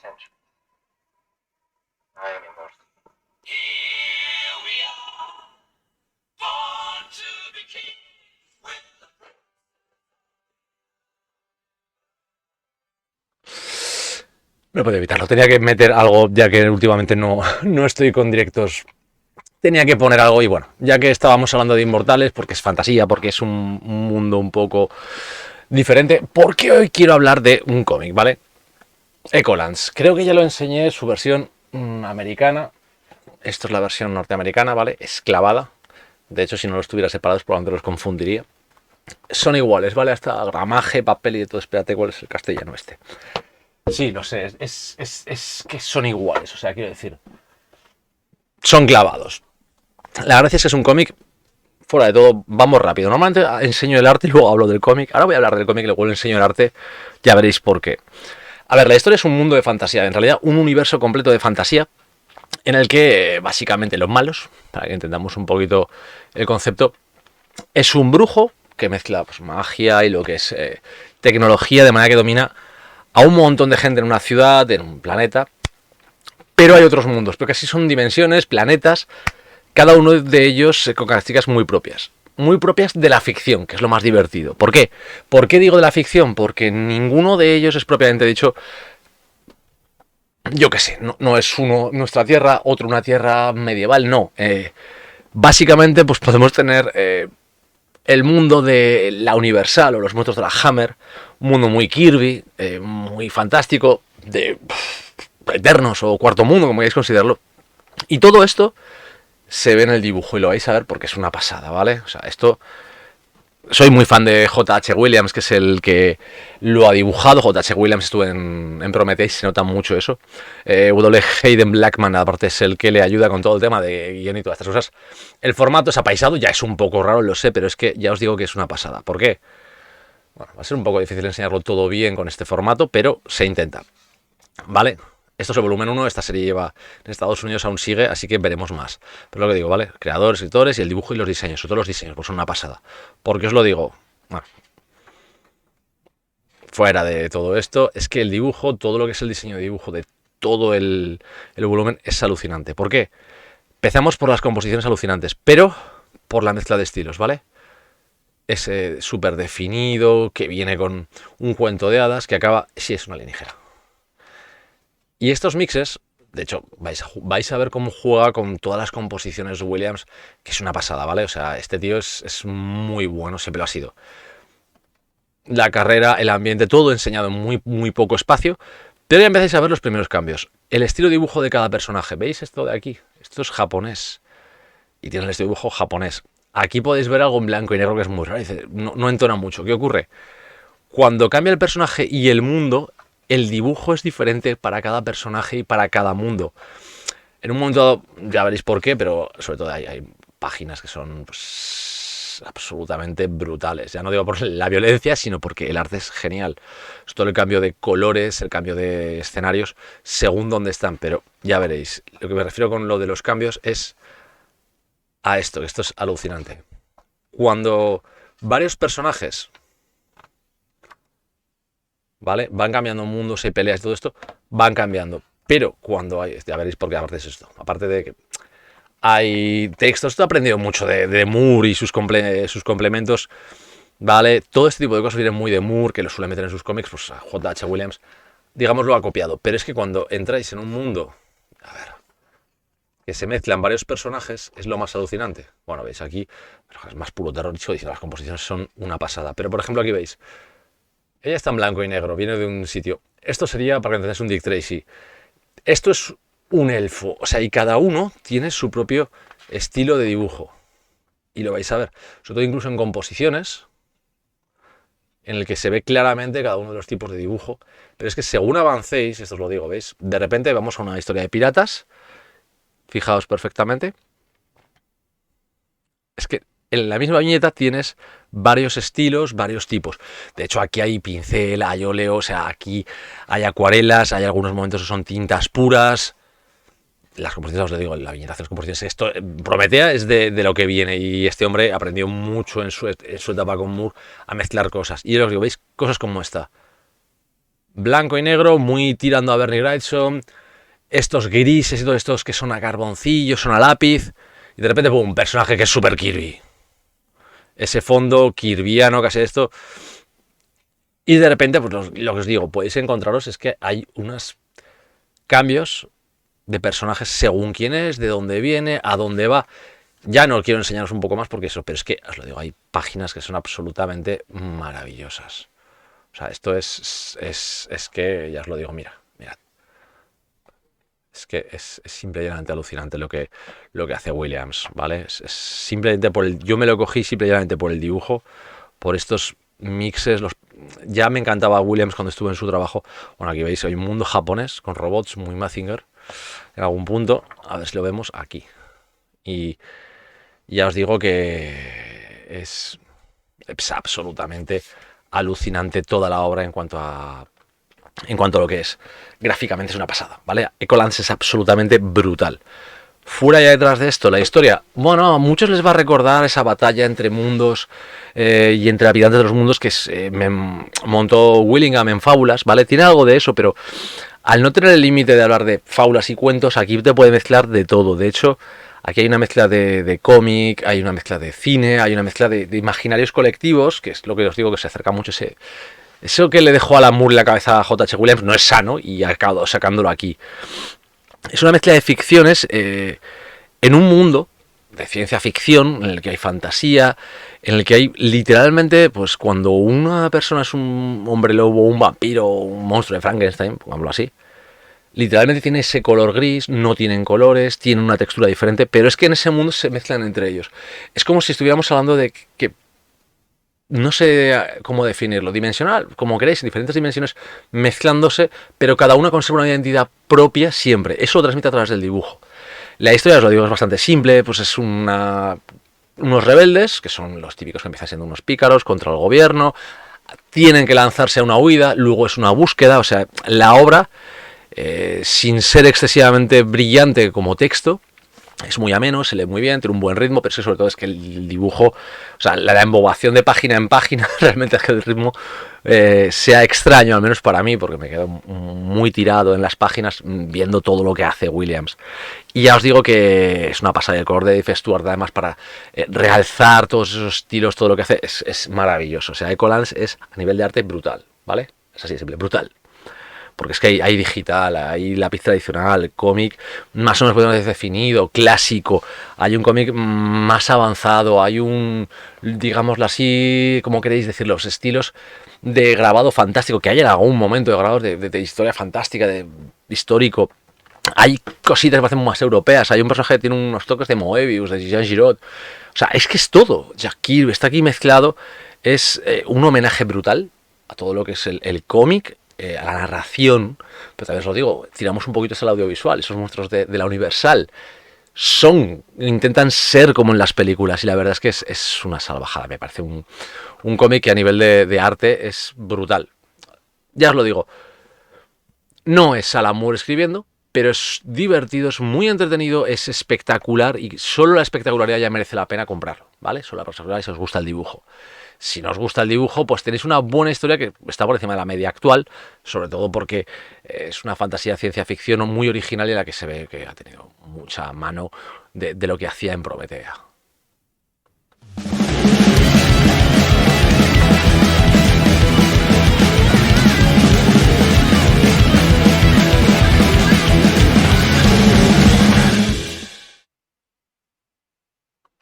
century. I am immortal. No puedo evitarlo, tenía que meter algo, ya que últimamente no estoy con directos. Tenía que poner algo y bueno, ya que estábamos hablando de inmortales, porque es fantasía, porque es un mundo un poco diferente, porque hoy quiero hablar de un cómic, ¿vale? Echolands. Creo que ya lo enseñé, su versión americana. Esto es la versión norteamericana, ¿vale? Esclavada. De hecho, si no los tuviera separados, probablemente los confundiría. Son iguales, ¿vale? Hasta gramaje, papel y de todo. Espérate, ¿cuál es el castellano este? Sí, no sé, es que son iguales, o sea, quiero decir, son clavados. La gracia es que es un cómic, fuera de todo, vamos rápido. Normalmente enseño el arte y luego hablo del cómic. Ahora voy a hablar del cómic y luego enseño el arte, ya veréis por qué. A ver, la historia es un mundo de fantasía, en realidad un universo completo de fantasía, en el que básicamente los malos, para que entendamos un poquito el concepto, es un brujo que mezcla pues, magia y lo que es tecnología, de manera que domina a un montón de gente en una ciudad, en un planeta. Pero hay otros mundos, porque así son dimensiones, planetas, cada uno de ellos con características muy propias. Muy propias de la ficción, que es lo más divertido. ¿Por qué? ¿Por qué digo de la ficción? Porque ninguno de ellos es propiamente dicho, yo qué sé, no es uno nuestra tierra, otro una tierra medieval, no. Básicamente, pues podemos tener el mundo de la Universal o los monstruos de la Hammer, un mundo muy Kirby, muy fantástico, de Eternos o Cuarto Mundo, como queráis considerarlo. Y todo esto se ve en el dibujo y lo vais a ver porque es una pasada, ¿vale? O sea, esto... Soy muy fan de J.H. Williams, que es el que lo ha dibujado. J.H. Williams estuvo en Prometheus y se nota mucho eso. W. Hayden Blackman, aparte, es el que le ayuda con todo el tema de guión y todas estas cosas. El formato es apaisado, ya es un poco raro, lo sé, pero es que ya os digo que es una pasada. ¿Por qué? Bueno, va a ser un poco difícil enseñarlo todo bien con este formato, pero se intenta. ¿Vale? Esto es el volumen 1, esta serie lleva en Estados Unidos, aún sigue, así que veremos más. Pero lo que digo, ¿vale? Creadores, escritores y el dibujo y los diseños, sobre todo los diseños, pues son una pasada. ¿Por qué os lo digo? Bueno, fuera de todo esto, es que el dibujo, todo lo que es el diseño de dibujo de todo el volumen es alucinante. ¿Por qué? Empezamos por las composiciones alucinantes, pero por la mezcla de estilos, ¿vale? Ese súper definido, que viene con un cuento de hadas, que acaba, sí, es una alienígena. Y estos mixes, de hecho, vais a ver cómo juega con todas las composiciones de Williams, que es una pasada, ¿vale? O sea, este tío es muy bueno, siempre lo ha sido. La carrera, el ambiente, todo enseñado en muy poco espacio, pero ya empezáis a ver los primeros cambios. El estilo de dibujo de cada personaje, ¿veis esto de aquí? Esto es japonés. Y tiene el estilo de dibujo japonés. Aquí podéis ver algo en blanco y negro que es muy raro. Dice, no entona mucho. ¿Qué ocurre? Cuando cambia el personaje y el mundo, el dibujo es diferente para cada personaje y para cada mundo. En un momento dado, ya veréis por qué, pero sobre todo hay páginas que son pues, absolutamente brutales. Ya no digo por la violencia, sino porque el arte es genial. Es todo el cambio de colores, el cambio de escenarios, según dónde están. Pero ya veréis, lo que me refiero con lo de los cambios es a esto, que esto es alucinante. Cuando varios personajes, ¿vale? Van cambiando mundos y peleas y todo esto, van cambiando. Pero cuando hay, ya veréis por qué aparte es esto, aparte de que hay textos, esto he aprendido mucho de Moore y sus complementos, ¿vale? Todo este tipo de cosas vienen muy de Moore, que lo suele meter en sus cómics, pues J.H. Williams, digamos, lo ha copiado. Pero es que cuando entráis en un mundo, a ver, que se mezclan varios personajes, es lo más alucinante. Bueno, veis aquí, es más puro terror, y las composiciones son una pasada. Pero por ejemplo aquí veis, ella está en blanco y negro, viene de un sitio. Esto sería, para que entendáis, un Dick Tracy. Esto es un elfo, o sea, y cada uno tiene su propio estilo de dibujo. Y lo vais a ver, sobre todo incluso en composiciones, en el que se ve claramente cada uno de los tipos de dibujo. Pero es que según avancéis, esto os lo digo, ¿veis? De repente vamos a una historia de piratas, fijaos perfectamente. Es que en la misma viñeta tienes varios estilos, varios tipos. De hecho, aquí hay pincel, hay óleo, o sea, aquí hay acuarelas, hay algunos momentos que son tintas puras. Las composiciones, os digo, la viñeta hace las composiciones. Esto, Prometea es de lo que viene y este hombre aprendió mucho en su etapa con Moore a mezclar cosas. Y os digo, veis cosas como esta. blanco y negro, muy tirando a Bernie Wrightson, estos grises y todos estos que son a carboncillo, son a lápiz, y de repente, ¡pum!, un personaje que es super Kirby. Ese fondo kirviano, casi esto. Y de repente, pues lo que os digo, podéis encontraros es que hay unos cambios de personajes según quién es, de dónde viene, a dónde va. Ya no quiero enseñaros un poco más porque eso, pero es que, os lo digo, hay páginas que son absolutamente maravillosas. O sea, esto es que, ya os lo digo, mirad. Es que es simplemente alucinante lo que hace Williams, ¿vale? Es simplemente por el... Yo me lo cogí simplemente por el dibujo, por estos mixes. Ya me encantaba Williams cuando estuve en su trabajo. Bueno, aquí veis, hay un mundo japonés con robots muy Mazinger. En algún punto, a ver si lo vemos aquí. Y ya os digo que es absolutamente alucinante toda la obra en cuanto a lo que es. Gráficamente es una pasada, ¿vale? Ecolance es absolutamente brutal. Fuera ya detrás de esto, la historia, bueno, a muchos les va a recordar esa batalla entre mundos y entre habitantes de los mundos que me montó Willingham en Fábulas, ¿vale? Tiene algo de eso, pero al no tener el límite de hablar de fábulas y cuentos, aquí te puede mezclar de todo. De hecho, aquí hay una mezcla de cómic, hay una mezcla de cine, hay una mezcla de imaginarios colectivos, que es lo que os digo, que se acerca mucho eso que le dejó a la Moore la cabeza a J.H. Williams no es sano y ha acabado sacándolo aquí. Es una mezcla de ficciones en un mundo de ciencia ficción en el que hay fantasía, en el que hay literalmente, pues cuando una persona es un hombre lobo, un vampiro, un monstruo de Frankenstein, pongámoslo así, literalmente tiene ese color gris, no tienen colores, tienen una textura diferente, pero es que en ese mundo se mezclan entre ellos. Es como si estuviéramos hablando de que no sé cómo definirlo, dimensional, como queréis, en diferentes dimensiones mezclándose, pero cada una conserva una identidad propia siempre. Eso lo transmite a través del dibujo. La historia, os lo digo, es bastante simple, pues es unos rebeldes, que son los típicos que empiezan siendo unos pícaros contra el gobierno, tienen que lanzarse a una huida, luego es una búsqueda, o sea, la obra, sin ser excesivamente brillante como texto, es muy ameno, se lee muy bien, tiene un buen ritmo, pero sobre todo es que el dibujo, o sea, la embobación de página en página, realmente es que el ritmo sea extraño, al menos para mí, porque me quedo muy tirado en las páginas viendo todo lo que hace Williams. Y ya os digo que es una pasada. El color de Dave Stewart, además, para realzar todos esos estilos, todo lo que hace, es maravilloso. O sea, Ecolance es, a nivel de arte, brutal, ¿vale? Es así de simple, brutal. Porque es que hay digital, hay lápiz tradicional, cómic más o menos podemos decir definido, clásico, hay un cómic más avanzado, hay un, digámoslo así, como queréis decir, los estilos de grabado fantástico, que hay en algún momento de grabados de historia fantástica, de histórico. Hay cositas que parecen más europeas, hay un personaje que tiene unos toques de Moebius, de Jean Giraud. O sea, es que es todo. Jack Kirby está aquí mezclado, es un homenaje brutal a todo lo que es el cómic, a la narración, pero también os lo digo, tiramos un poquito hacia el audiovisual. Esos monstruos de la Universal intentan ser como en las películas, y la verdad es que es una salvajada. Me parece un cómic que a nivel de arte es brutal. Ya os lo digo, no es Alan Moore escribiendo, pero es divertido, es muy entretenido, es espectacular, y solo la espectacularidad ya merece la pena comprarlo, ¿vale? Solo la espectacularidad si os gusta el dibujo. Si no os gusta el dibujo, pues tenéis una buena historia que está por encima de la media actual, sobre todo porque es una fantasía ciencia ficción muy original y en la que se ve que ha tenido mucha mano de lo que hacía en Prometea.